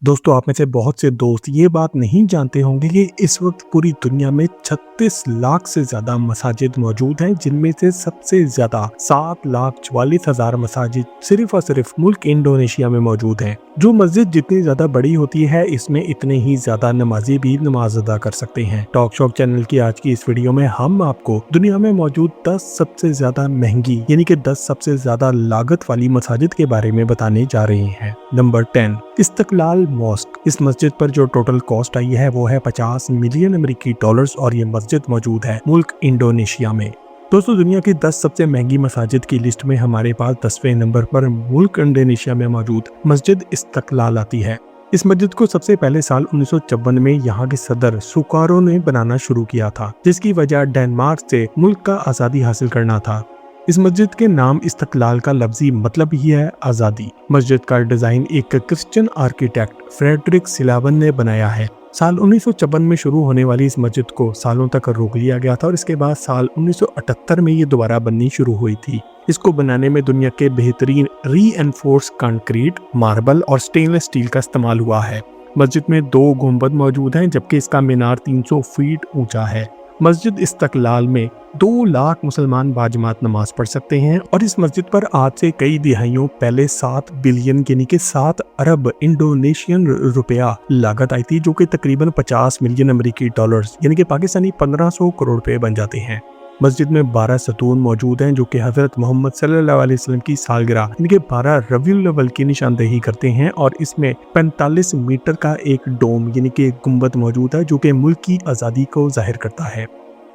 दोस्तों, आप में से बहुत से दोस्त ये बात नहीं जानते होंगे कि इस वक्त पूरी दुनिया में 36 लाख से ज्यादा मसाजिद मौजूद हैं, जिनमें से सबसे ज्यादा 7,44,000 मसाजिद सिर्फ और सिर्फ मुल्क इंडोनेशिया में मौजूद हैं। जो मस्जिद जितनी ज्यादा बड़ी होती है, इसमें इतने ही ज्यादा नमाजी भी नमाज अदा कर सकते हैं। टॉक शॉप चैनल की आज की इस वीडियो में हम आपको दुनिया में मौजूद 10 सबसे ज्यादा महंगी यानी कि 10 सबसे ज्यादा लागत वाली मसाजिद के बारे में बताने जा रहे हैं। Number 10, Istiqlal mosque. इस मस्जिद पर जो टोटल कॉस्ट आई है वो है 50 मिलियन अमेरिकी डॉलर्स और ये मस्जिद मौजूद है मुल्क इंडोनेशिया में। दोस्तों, दुनिया की 10 सबसे महंगी मसाजिद की लिस्ट में हमारे पास 10वें नंबर पर मुल्क इंडोनेशिया में मौजूद मस्जिद इस्तकलाल आती है। इस मस्जिद को सबसे पहले साल 1954 में यहाँ के सदर सुकारो ने बनाना शुरू किया था, जिसकी वजह डेनमार्क से मुल्क का आज़ादी हासिल करना था। इस मस्जिद के नाम इस्तकलाल का लफ्जी मतलब ही है आज़ादी। मस्जिद का डिज़ाइन एक क्रिश्चियन आर्किटेक्ट फ्रेडरिक सिलावन ने बनाया है। साल 1954 में शुरू होने वाली इस मस्जिद को सालों तक रोक लिया गया था और इसके बाद साल 1978 में ये दोबारा बननी शुरू हुई थी। इसको बनाने में दुनिया के बेहतरीन रीएनफोर्स कंक्रीट, मार्बल और स्टेनलेस स्टील का इस्तेमाल हुआ है। मस्जिद में 2 गुंबद मौजूद हैं, जबकि इसका मीनार 300 फीट ऊंचा है। मस्जिद इस्तकलाल में 2 लाख मुसलमान बाजमात नमाज पढ़ सकते हैं और इस मस्जिद पर आज से कई दिहाइयों पहले 7 बिलियन यानी कि 7 अरब इंडोनेशियन रुपया लागत आई थी, जो कि तकरीबन 50 मिलियन अमेरिकी डॉलर्स यानी कि पाकिस्तानी 1500 करोड़ रुपए बन जाते हैं। मस्जिद में 12 सतून मौजूद हैं, जो कि हजरत मोहम्मद सल्लल्लाहु अलैहि वसल्लम की सालगिरह यानी कि 12 रबीउल अव्वल की निशानदेही करते हैं और इसमें 45 मीटर का एक डोम यानी कि एक गुंबद मौजूद है, जो कि मुल्क की आज़ादी को जाहिर करता है।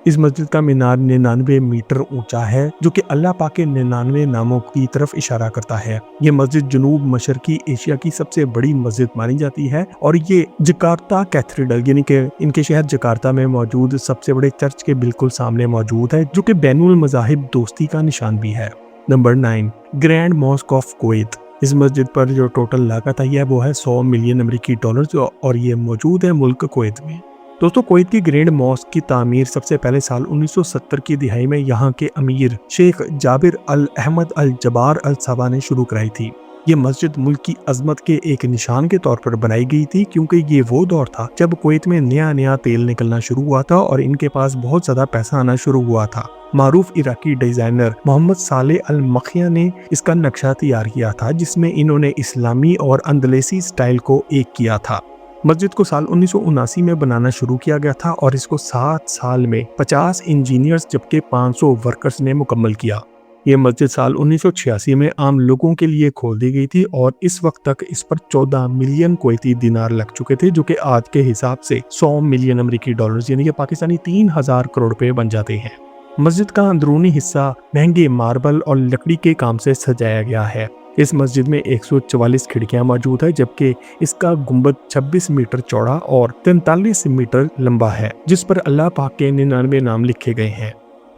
इस मस्जिद का मीनार 99 मीटर ऊंचा है, जो कि अल्लाह पाक के 99 नामों की तरफ इशारा करता है। ये मस्जिद जनूब मशरकी एशिया की सबसे बड़ी मस्जिद मानी जाती है और ये जकार्ता कैथेड्रल यानी कि इनके शहर जकार्ता में मौजूद सबसे बड़े चर्च के बिल्कुल सामने मौजूद है, जो कि बैनुल मज़ाहिब दोस्ती का निशान भी है। Number 9, grand mask of Kuwait. इस मस्जिद पर जो टोटल लागत आई है वो है 100 मिलियन अमेरिकी डॉलर्स और ये मौजूद है मुल्क कुवैत में। दोस्तों, कुवैत की ग्रैंड मॉस्क की तामीर सबसे पहले साल 1970 की दिहाई में यहाँ के अमीर शेख जाबिर अल अहमद अल जबार अल सबा ने शुरू कराई थी। ये मस्जिद मुल्क की अजमत के एक निशान के तौर पर बनाई गई थी, क्योंकि ये वो दौर था जब कुवैत में नया नया तेल निकलना शुरू हुआ था और इनके पास बहुत ज्यादा पैसा आना शुरू हुआ था। मारूफ इराकी डिजाइनर मोहम्मद साले अल मखिया ने इसका नक्शा तैयार किया था, जिसमें इन्होंने इस्लामी और अंदलसी स्टाइल को एक किया था। मस्जिद को साल 1979 में बनाना शुरू किया गया था और इसको 7 साल में 50 इंजीनियर्स जबकि 500 वर्कर्स ने मुकम्मल किया। ये मस्जिद साल 1986 में आम लोगों के लिए खोल दी गई थी और इस वक्त तक इस पर 14 मिलियन कुवैती दिनार लग चुके थे, जो कि आज के हिसाब से 100 मिलियन अमेरिकी डॉलर्स यानी कि पाकिस्तानी 3000 करोड़ रुपए बन जाते हैं। मस्जिद का अंदरूनी हिस्सा महंगे मार्बल और लकड़ी के काम से सजाया गया है। इस मस्जिद में 144 खिड़कियां मौजूद है, जबकि इसका गुंबद 26 मीटर चौड़ा और 43 मीटर लंबा है, जिस पर अल्लाह पाक के 99 नाम लिखे गए हैं।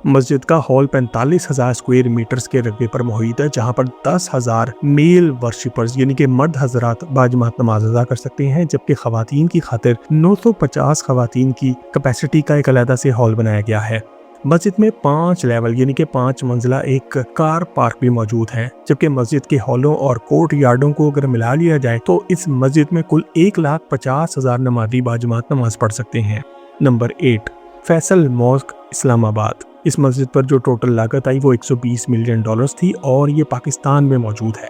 मस्जिद का हॉल 45,000 स्क्वायर मीटर्स के रकबे पर मौजूद है, जहां पर 10,000 मेल वर्शिपर्स यानी कि मर्द हजरात बाजमात नमाज अदा कर सकते हैं, जबकि खवातीन की खातिर 950 खवातीन की कैपेसिटी का एक अलग से हॉल बनाया गया है। मस्जिद में 5 लेवल यानी कि 5 मंजिला एक कार पार्क भी मौजूद है, जबकि मस्जिद के हॉलों और कोर्ट यार्डों को अगर मिला लिया जाए तो इस मस्जिद में कुल 1,50,000 नमाजी बाजमात नमाज पढ़ सकते हैं। Number 8, Faisal mosque Islamabad. इस मस्जिद पर जो टोटल लागत आई वो 120 मिलियन डॉलर्स थी और ये पाकिस्तान में मौजूद है।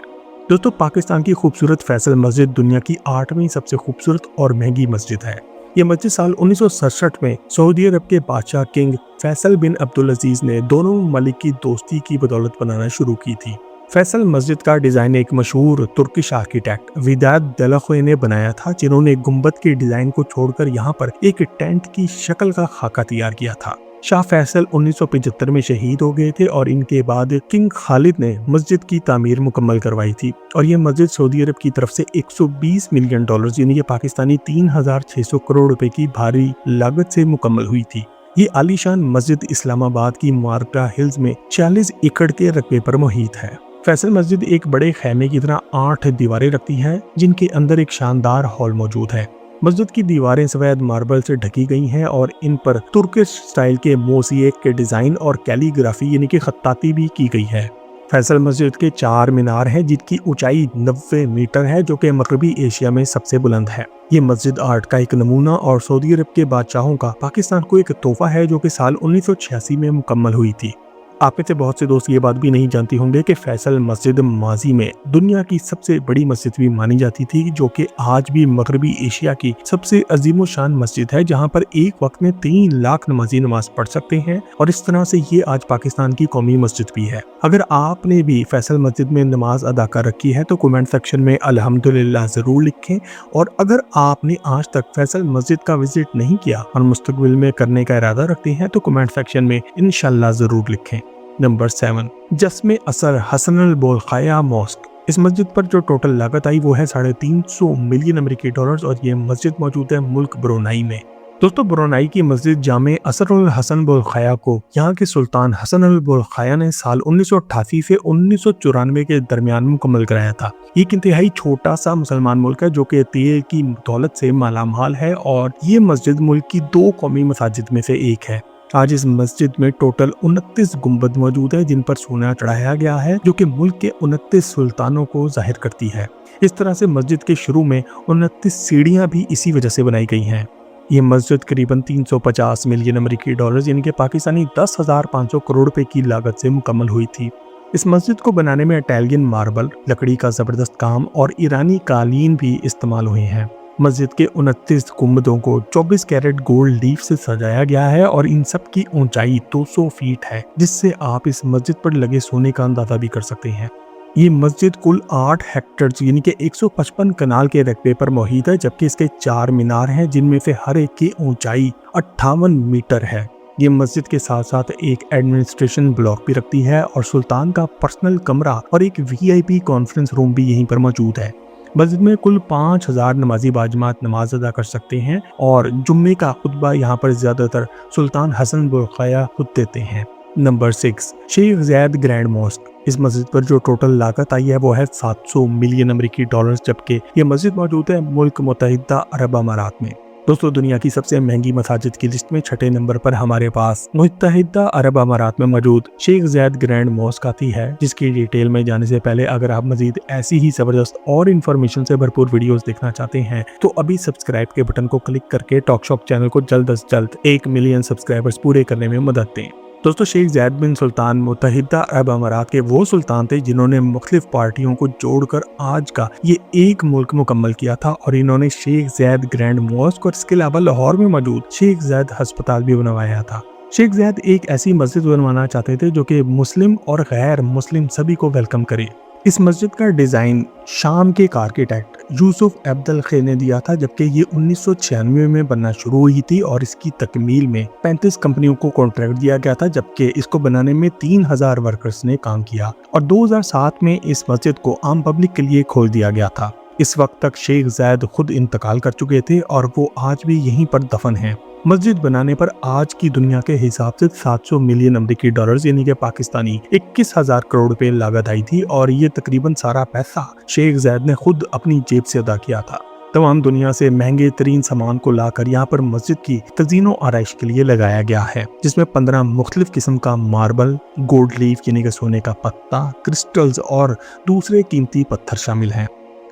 दोस्तों, पाकिस्तान की खूबसूरत फैसल मस्जिद दुनिया की 8वीं सबसे खूबसूरत और महंगी मस्जिद है। ये मस्जिद साल 1967 में सऊदी अरब के बादशाह किंग फैसल बिन अब्दुल अजीज ने दोनों ममालिक की दोस्ती की बदौलत बनाना शुरू की थी। फैसल मस्जिद का डिजाइन एक मशहूर तुर्किश आर्किटेक्ट विदात दलखोए ने बनाया था, जिन्होंने गुंबद के डिजाइन को छोड़कर यहाँ पर एक टेंट की शक्ल का खाका तैयार किया था। शाह फैसल 1975 में शहीद हो गए थे और इनके बाद किंग खालिद ने मस्जिद की तामीर मुकम्मल करवाई थी और ये मस्जिद सऊदी अरब की तरफ से 120 मिलियन डॉलर्स यानी कि पाकिस्तानी 3,600 करोड़ रुपए की भारी लागत से मुकम्मल हुई थी। ये आलीशान मस्जिद इस्लामाबाद की मार्गरा हिल्स में 40 एकड़ के रकबे पर मुहित है। फैसल मस्जिद एक बड़े खैमे की तरह 8 दीवारें रखती है, जिनके अंदर एक शानदार हॉल मौजूद है। मस्जिद की दीवारें सफेद मार्बल से ढकी गई हैं और इन पर तुर्किश स्टाइल के मोज़ेक के डिजाइन और कैलीग्राफी यानी कि खत्ताती भी की गई है। फैसल मस्जिद के 4 मीनार हैं जिनकी ऊंचाई 90 मीटर है, जो कि मगरबी एशिया में सबसे बुलंद है। ये मस्जिद आर्ट का एक नमूना और सऊदी अरब के बादशाहों का पाकिस्तान को एक तोहफा है, जो कि साल 1986 में मुकम्मल हुई थी। आप में से बहुत से दोस्त ये बात भी नहीं जानती होंगे कि फैसल मस्जिद माजी में दुनिया की सबसे बड़ी मस्जिद भी मानी जाती थी, जो कि आज भी मगरबी एशिया की सबसे अजीमो शान मस्जिद है, जहां पर एक वक्त में 3 लाख नमाजी नमाज पढ़ सकते हैं। और इस तरह से ये आज पाकिस्तान की कौमी मस्जिद भी है। अगर आपने भी फैसल मस्जिद में नमाज अदा कर रखी है तो कमेंट सेक्शन में अल्हम्दुलिल्लाह जरूर लिखें। और अगर आपने आज तक फैसल मस्जिद का विजिट नहीं किया और मुस्तकबिल में करने का इरादा रखते हैं तो कमेंट सेक्शन में इंशाल्लाह जरूर लिखें। नंबर 7, जस्मे असर हसन अल बोलखाया मॉस्क। इस मस्जिद पर जो टोटल लागत आई वो है $350 मिलियन अमेरिकी डॉलर्स और ये मस्जिद मौजूद है मुल्क ब्रुनाई में। दोस्तों, ब्रुनाई की मस्जिद जामे असर अल हसन बोलखाया को यहाँ के सुल्तान हसन अल बोलखाया ने साल 1988 से 1994 के दरमियान मुकम्मल कराया था। एक इंतहाई छोटा सा मुसलमान मुल्क है जो कि तेल की दौलत से मालामाल है और ये मस्जिद मुल्क की 2 कौमी मसाजिद में से एक है। आज इस मस्जिद में टोटल 29 गुंबद मौजूद है जिन पर सोना चढ़ाया गया है, जो कि मुल्क के 29 सुल्तानों को जाहिर करती है। इस तरह से मस्जिद के शुरू में 29 सीढ़ियां भी इसी वजह से बनाई गई हैं। ये मस्जिद करीबन 350 मिलियन अमेरिकी डॉलर यानी कि पाकिस्तानी 10,500 करोड़ रुपए की लागत से मुकम्मल हुई थी। इस मस्जिद को बनाने में इटालियन मार्बल, लकड़ी का जबरदस्त काम और ईरानी कालीन भी इस्तेमाल हुए हैं। मस्जिद के 29 गुंबदों को 24 कैरेट गोल्ड लीफ से सजाया गया है और इन सब की ऊंचाई 200 फीट है, जिससे आप इस मस्जिद पर लगे सोने का अंदाजा भी कर सकते हैं। ये मस्जिद कुल 8 हेक्टेयर यानी कि 155 कनाल के रकबे पर मौजूद है, जबकि इसके 4 मीनार हैं जिनमें से हर एक की ऊंचाई 58 मीटर है। ये मस्जिद के साथ साथ एक एडमिनिस्ट्रेशन ब्लॉक भी रखती है और सुल्तान का पर्सनल कमरा और एक VIP कॉन्फ्रेंस रूम भी यहीं पर मौजूद है। मस्जिद में कुल 5000 नमाजी बाजमात नमाज अदा कर सकते हैं और जुम्मे का खुतबा यहाँ पर ज्यादातर सुल्तान हसन बोलखाया खुद देते हैं। नंबर 6, शेख ज़ैद ग्रैंड मॉस्क। इस मस्जिद पर जो टोटल लागत आई है वो है 700 मिलियन अमेरिकी डॉलर्स, जबकि ये मस्जिद मौजूद है मुल्क मुत्तहिदा अरब अमारात में। दोस्तों, दुनिया की सबसे महंगी मसाजिद की लिस्ट में 6ठे नंबर पर हमारे पास मुत्तहिदा अरब अमारात में मौजूद शेख ज़ैद ग्रैंड मॉस्क आती है, जिसकी डिटेल में जाने से पहले अगर आप मजीद ऐसी ही जबरदस्त और इन्फॉर्मेशन से भरपूर वीडियोस देखना चाहते हैं तो अभी सब्सक्राइब के बटन को क्लिक करके टॉक शॉप चैनल को जल्द अज जल्द 1 मिलियन सब्सक्राइबर्स पूरे करने में मदद दें। दोस्तों, शेख ज़ैद बिन सुल्तान मुत्तहिदा अरब अमारात के वो सुल्तान थे जिन्होंने मुख्तलिफ पार्टियों को जोड़कर आज का ये एक मुल्क मुकम्मल किया था और इन्होंने शेख ज़ैद ग्रैंड मॉस्क और इसके अलावा लाहौर में मौजूद शेख ज़ैद अस्पताल भी बनवाया था। शेख ज़ैद एक ऐसी मस्जिद बनवाना चाहते थे जो कि मुस्लिम और गैर मुस्लिम सभी को वेलकम करे। इस मस्जिद का डिजाइन शाम के एक आर्किटेक्ट यूसुफ अब्दुल खे ने दिया था, जबकि ये 1996 में बनना शुरू हुई थी और इसकी तकमील में 35 कंपनियों को कॉन्ट्रैक्ट दिया गया था, जबकि इसको बनाने में 3000 वर्कर्स ने काम किया और 2007 में इस मस्जिद को आम पब्लिक के लिए खोल दिया गया था। इस वक्त तक शेख ज़ैद खुद इंतकाल कर चुके थे और वो आज भी यहीं पर दफन हैं। मस्जिद बनाने पर आज की दुनिया के हिसाब से 700 मिलियन अमेरिकी डॉलर्स यानी कि पाकिस्तानी 21,000 करोड़ रुपए लागत आई थी और ये तकरीबन सारा पैसा शेख ज़ैद ने खुद अपनी जेब से अदा किया था। तमाम दुनिया से महंगे तरीन सामान को लाकर यहाँ पर मस्जिद की तज़ीनो आराइश के लिए लगाया गया है, जिसमें 15 मुख्तलिफ किस्म का मार्बल, गोल्ड लीफ यानी कि सोने का पत्ता, क्रिस्टल्स और दूसरे कीमती पत्थर शामिल हैं।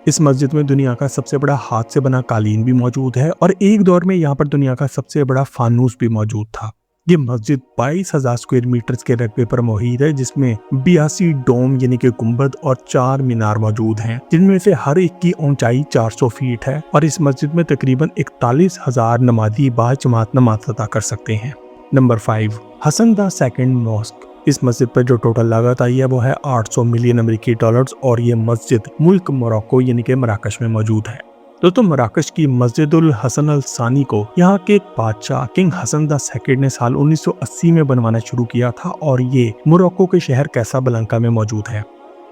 इस मस्जिद में दुनिया का सबसे बड़ा हाथ से बना कालीन भी मौजूद है और एक दौर में यहाँ पर दुनिया का सबसे बड़ा फानूस भी मौजूद था। ये मस्जिद 22,000 स्क्वायर मीटर के रकबे पर मौजूद है, जिसमें 82 डोम यानी कि गुंबद और 4 मीनार मौजूद हैं, जिनमें से हर एक की ऊंचाई 400 फीट है और इस मस्जिद में तकरीबन 41,000 नमाजी बाजमात नमाज अदा कर सकते हैं। Number 5, Hassan the second mosque. इस मस्जिद पर जो टोटल लागत आई है वो है 800 मिलियन अमेरिकी डॉलर्स और ये मस्जिद मुल्क मोरक्को यानी कि मराकश में मौजूद है। दोस्तों, मराकश की मस्जिदुल हसन अल सानी को यहाँ के बादशाह किंग हसन द सेकंड ने साल 1980 में बनवाना शुरू किया था और ये मोरक्को के शहर कैसाब्लांका में मौजूद है।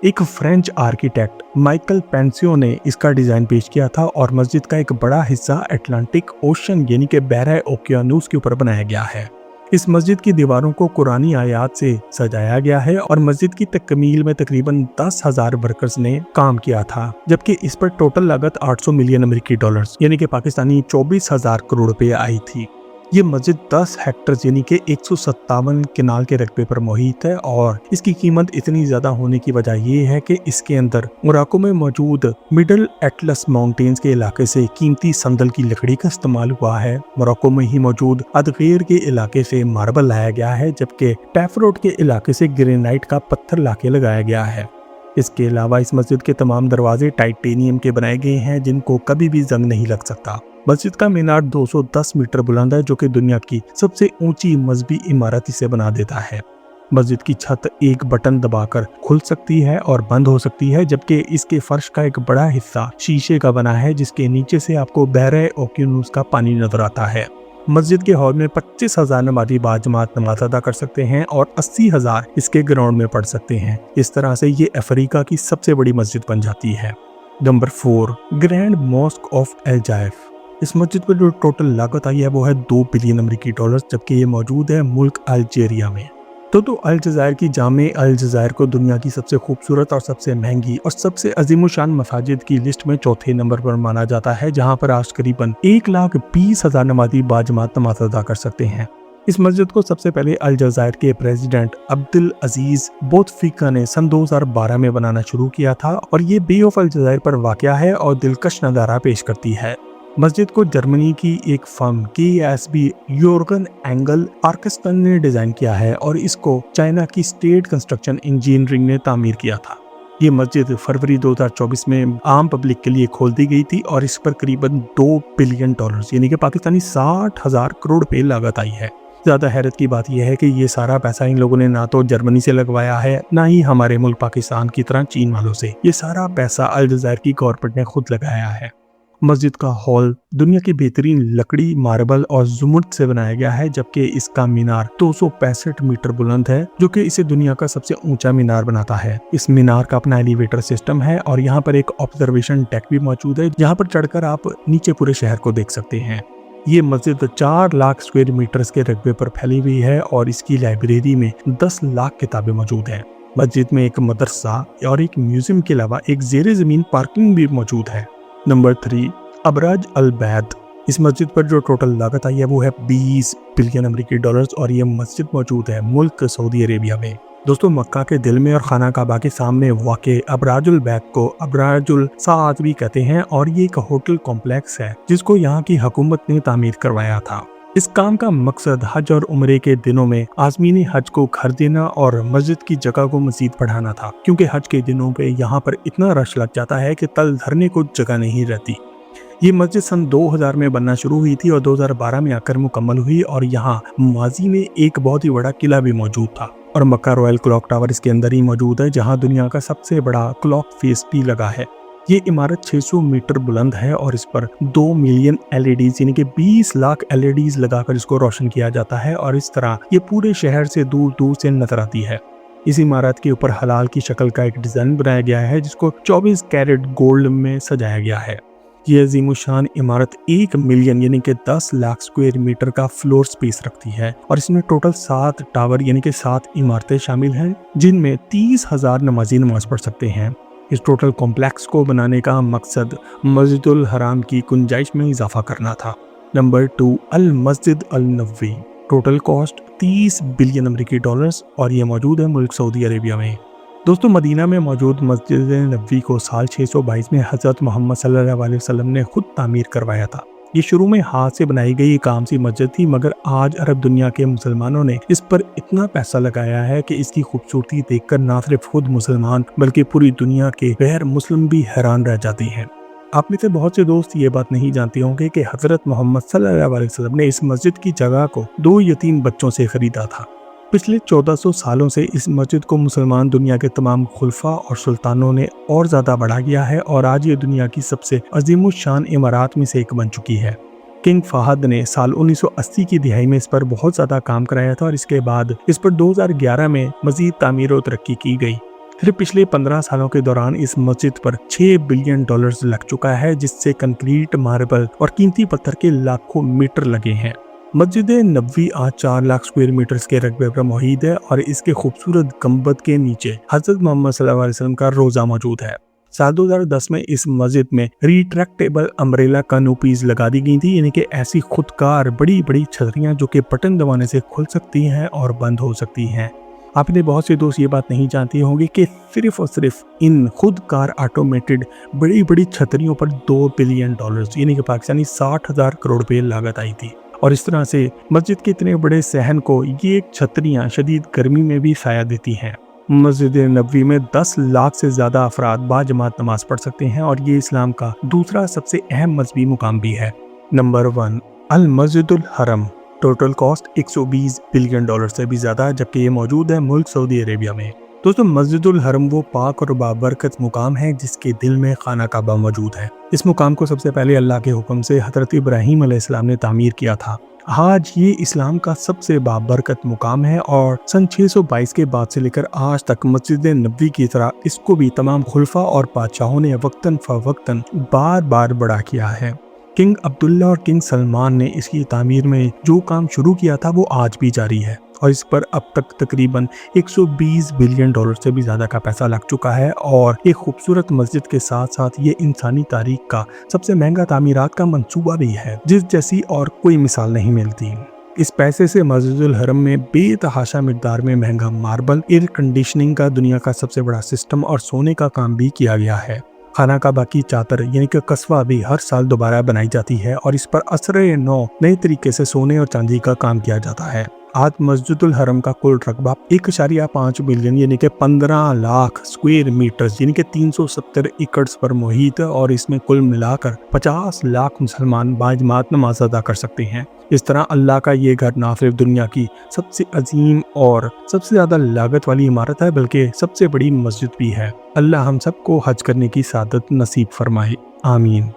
एक फ्रेंच आर्किटेक्ट माइकल पेंसियो ने इसका डिजाइन पेश किया था और मस्जिद का एक बड़ा हिस्सा अटलांटिक ओशन यानी कि बहरा ओकियानूस के ऊपर बनाया गया है। इस मस्जिद की दीवारों को कुरानी आयात से सजाया गया है और मस्जिद की तकमील में तकरीबन 10,000 वर्कर्स ने काम किया था, जबकि इस पर टोटल लागत 800 मिलियन अमेरिकी डॉलर्स यानी कि पाकिस्तानी 24,000 करोड़ रुपए आई थी। ये मस्जिद 10 हेक्टर यानी कि 157 किनाल के रकबे पर मुहित है और इसकी कीमत इतनी ज्यादा होने की वजह ये है कि इसके अंदर मोरक्को में मौजूद मिडल एटलस माउंटेन्स के इलाके से कीमती संदल की लकड़ी का इस्तेमाल हुआ है। मोरक्को में ही मौजूद अदगीर के इलाके से मार्बल लाया गया है, जबकि टैफरोड के इलाके से ग्रेनाइट का पत्थर लाके लगाया गया है। इसके अलावा इस मस्जिद के तमाम दरवाजे टाइटेनियम के बनाए गए हैं, जिनको कभी भी जंग नहीं लग सकता। मस्जिद का मीनार 210 मीटर बुलंद है, जो कि दुनिया की सबसे ऊंची मजहबी इमारत इसे बना देता है। मस्जिद की छत एक बटन दबाकर खुल सकती है और बंद हो सकती है, जबकि इसके फर्श का एक बड़ा हिस्सा शीशे का बना है, जिसके नीचे से आपको बहरे ओकियानूस का पानी नजर आता है। मस्जिद के हॉल में 25,000 नमाजी बाजमात नमाज अदा कर सकते हैं और 80,000 इसके ग्राउंड में पढ़ सकते हैं। इस तरह से ये अफ्रीका की सबसे बड़ी मस्जिद बन जाती है। नंबर 4, ग्रैंड मॉस्क ऑफ अल जायफ। इस मस्जिद पर जो टोटल लागत आई है वो है 2 बिलियन अमेरिकी डॉलर, जबकि ये मौजूद है मुल्क अल्जीरिया में। तो अल जज़ायर की जामे अल जज़ायर को दुनिया की सबसे खूबसूरत और सबसे महंगी और सबसे अजीमुशान मसाजिद की लिस्ट में चौथे नंबर पर माना जाता है, जहां पर आज करीबन 1,20,000 नमाजी बाजमात नमाज अदा कर सकते हैं। इस मस्जिद को सबसे पहले अल जज़ायर के प्रेसिडेंट अब्दुल अजीज बोतफ्लिका ने सन 2012 में बनाना शुरू किया था और ये बे ऑफ अल जज़ायर पर वाक़या है और दिलकश नज़ारा पेश करती है। मस्जिद को जर्मनी की एक फर्म KSB योर्गन एंगल आर्केस्ट्रा ने डिजाइन किया है और इसको चाइना की स्टेट कंस्ट्रक्शन इंजीनियरिंग ने तामीर किया था। ये मस्जिद फरवरी 2024 में आम पब्लिक के लिए खोल दी गई थी और इस पर करीबन 2 बिलियन डॉलर यानी कि पाकिस्तानी 60,000 करोड़ रुपए लागत आई है। ज्यादा हैरत की बात यह है कि ये सारा पैसा इन लोगों ने ना तो जर्मनी से लगवाया है, ना ही हमारे मुल्क पाकिस्तान की तरह चीन वालों से। ये सारा पैसा अल जज़ायर की गवर्नमेंट ने खुद लगाया है। मस्जिद का हॉल दुनिया की बेहतरीन लकड़ी, मार्बल और जुमुट से बनाया गया है, जबकि इसका मीनार 265 मीटर बुलंद है, जो कि इसे दुनिया का सबसे ऊंचा मीनार बनाता है। इस मीनार का अपना एलिवेटर सिस्टम है और यहाँ पर एक ऑब्जर्वेशन डेक भी मौजूद है, जहाँ पर चढ़कर आप नीचे पूरे शहर को देख सकते हैं। ये मस्जिद 4 लाख स्क्वायर मीटर्स के रकबे पर फैली हुई है और इसकी लाइब्रेरी में 10 लाख किताबें मौजूद हैं। मस्जिद में एक मदरसा और एक म्यूजियम के अलावा एक ज़ेरे ज़मीन पार्किंग भी मौजूद है। नंबर 3, अबराज अल बैद। इस मस्जिद पर जो टोटल लागत आई है वो है 20 बिलियन अमेरिकी डॉलर्स और ये मस्जिद मौजूद है मुल्क सऊदी अरेबिया में। दोस्तों, मक्का के दिल में और खाना काबा के सामने वाक़े अबराजुल बैद को अबराजुल साद भी कहते हैं और ये एक होटल कॉम्प्लेक्स है जिसको यहाँ की हुकूमत ने तामीर करवाया था। इस काम का मकसद हज और उम्रे के दिनों में आज़मीनी हज को घर देना और मस्जिद की जगह को मजीद बढ़ाना था, क्योंकि हज के दिनों पे यहाँ पर इतना रश लग जाता है कि तल धरने को जगह नहीं रहती। ये मस्जिद सन 2000 में बनना शुरू हुई थी और 2012 में आकर मुकम्मल हुई और यहाँ माजी में एक बहुत ही बड़ा किला भी मौजूद था और मक्का रॉयल क्लॉक टावर इसके अंदर ही मौजूद है, जहाँ दुनिया का सबसे बड़ा क्लॉक फेस भी लगा है। ये इमारत 600 मीटर बुलंद है और इस पर 2 मिलियन LEDs यानी कि 20 लाख LEDs लगाकर इसको रोशन किया जाता है और इस तरह ये पूरे शहर से दूर दूर से नजर आती है। इस इमारत के ऊपर हलाल की शक्ल का एक डिजाइन बनाया गया है जिसको 24 कैरेट गोल्ड में सजाया गया है। ये अजीमुशान इमारत 1 मिलियन यानी कि 10 लाख स्क्वायर मीटर का फ्लोर स्पेस रखती है और इसमें टोटल 7 टावर यानी कि 7 इमारतें शामिल हैं, जिनमें 30,000 नमाजी नमाज पढ़ सकते हैं। इस टोटल कॉम्प्लेक्स को बनाने का मकसद मस्जिदुल हराम की गुंजाइश में इजाफा करना था। नंबर 2, अल मस्जिद अल नबवी। टोटल कॉस्ट 30 बिलियन अमेरिकी डॉलर्स और ये मौजूद है मुल्क सऊदी अरेबिया में। दोस्तों, मदीना में मौजूद मस्जिद नबवी को साल 622 में हज़रत मोहम्मद सल्लल्लाहु अलैहि वसल्लम ने खुद तामीर करवाया था। ये शुरू में हाथ से बनाई गई एक आम सी मस्जिद थी, मगर आज अरब दुनिया के मुसलमानों ने इस पर इतना पैसा लगाया है कि इसकी खूबसूरती देखकर ना सिर्फ खुद मुसलमान बल्कि पूरी दुनिया के गैर मुस्लिम भी हैरान रह जाते हैं। आप में से बहुत से दोस्त ये बात नहीं जानते होंगे कि हजरत मोहम्मद सल्लल्लाहु अलैहि वसल्लम ने इस मस्जिद की जगह को 2 यतीम बच्चों से खरीदा था। पिछले 1400 सालों से इस मस्जिद को मुसलमान दुनिया के तमाम खुलफा और सुल्तानों ने और ज्यादा बढ़ा गया है और आज ये दुनिया की सबसे अजीमुशान इमारत में से एक बन चुकी है। किंग फहद ने साल 1980 की दिहाई में इस पर बहुत ज्यादा काम कराया था और इसके बाद इस पर 2011 में मजीद तामीर और तरक्की की गई। फिर पिछले 15 सालों के दौरान इस मस्जिद पर 6 बिलियन डॉलर्स लग चुका है, जिससे कंक्रीट, मार्बल और कीमती पत्थर के लाखों मीटर लगे हैं। मस्जिद नबवी आज 4 लाख स्क्वायर मीटर्स के रकबे पर मौजूद है और इसके खूबसूरत गंबद के नीचे हजरत मोहम्मद सल्लल्लाहु अलैहि वसल्लम का रोजा मौजूद है। साल 2010 में इस मस्जिद में रिट्रैक्टेबल अम्ब्रेला कैनोपीज लगा दी गई थी, यानी कि ऐसी खुदकार बड़ी बड़ी छतरियां जो कि बटन दबाने से खुल सकती हैं और बंद हो सकती हैं। आपने बहुत से दोस्त ये बात नहीं जानते होंगे कि सिर्फ और सिर्फ इन खुदकार ऑटोमेटेड बड़ी बड़ी छतरियों पर $2 बिलियन यानी कि पाकिस्तानी 60,000 करोड़ रुपए लागत आई थी। और इस तरह से मस्जिद के इतने बड़े सहन को ये छतरियां शदीद गर्मी में भी साया देती हैं। मस्जिद नबवी में 10 लाख से ज़्यादा अफराद बाजमात नमाज पढ़ सकते हैं और ये इस्लाम का दूसरा सबसे अहम मजहबी मुकाम भी है। नंबर 1, अल मस्जिदुल हरम। टोटल कॉस्ट $120 बिलियन से भी ज़्यादा, जबकि ये मौजूद है मुल्क सऊदी अरेबिया में। दोस्तों, मस्जिदुल हरम वो पाक और बाबरकत मुकाम है जिसके दिल में खाना काबा मौजूद है। इस मुकाम को सबसे पहले अल्लाह के हुक्म से हज़रत इब्राहीम अलैहिस्सलाम ने तामीर किया था। आज ये इस्लाम का सबसे बाबरकत मुकाम है और सन 622 के बाद से लेकर आज तक मस्जिद नबवी की तरह इसको भी तमाम खुलफा और बादशाहों ने वक्तन फ़वक्तन बार बार बड़ा किया है। किंग अब्दुल्ला और किंग सलमान ने इसकी तामीर में जो काम शुरू किया था वो आज भी जारी है और इस पर अब तक तकरीबन $120 बिलियन से भी ज़्यादा का पैसा लग चुका है और एक खूबसूरत मस्जिद के साथ साथ ये इंसानी तारीख का सबसे महंगा तामीरात का मंसूबा भी है, जिस जैसी और कोई मिसाल नहीं मिलती। इस पैसे से मस्जिदुल हरम में बेतहाशा मिकदार में महंगा मार्बल, एयर कंडीशनिंग का दुनिया का सबसे बड़ा सिस्टम और सोने का काम भी किया गया है। खाना का बाकी चादर यानी कि कस्बा भी हर साल दोबारा बनाई जाती है और इस पर असरे नौ नए तरीके से सोने और चांदी का काम किया जाता है। आज मस्जिदुल हरम का कुल रकबा 1.5 बिलियन यानी कि 15 लाख स्क्वायर मीटर्स यानी कि 370 एकड़ पर मुहित है और इसमें कुल मिलाकर 50 लाख मुसलमान बाजमात नमाज अदा कर सकते हैं। इस तरह अल्लाह का ये घर ना सिर्फ दुनिया की सबसे अजीम और सबसे ज़्यादा लागत वाली इमारत है बल्कि सबसे बड़ी मस्जिद भी है। अल्लाह हम सबको हज करने की सादत नसीब फरमाए, आमीन।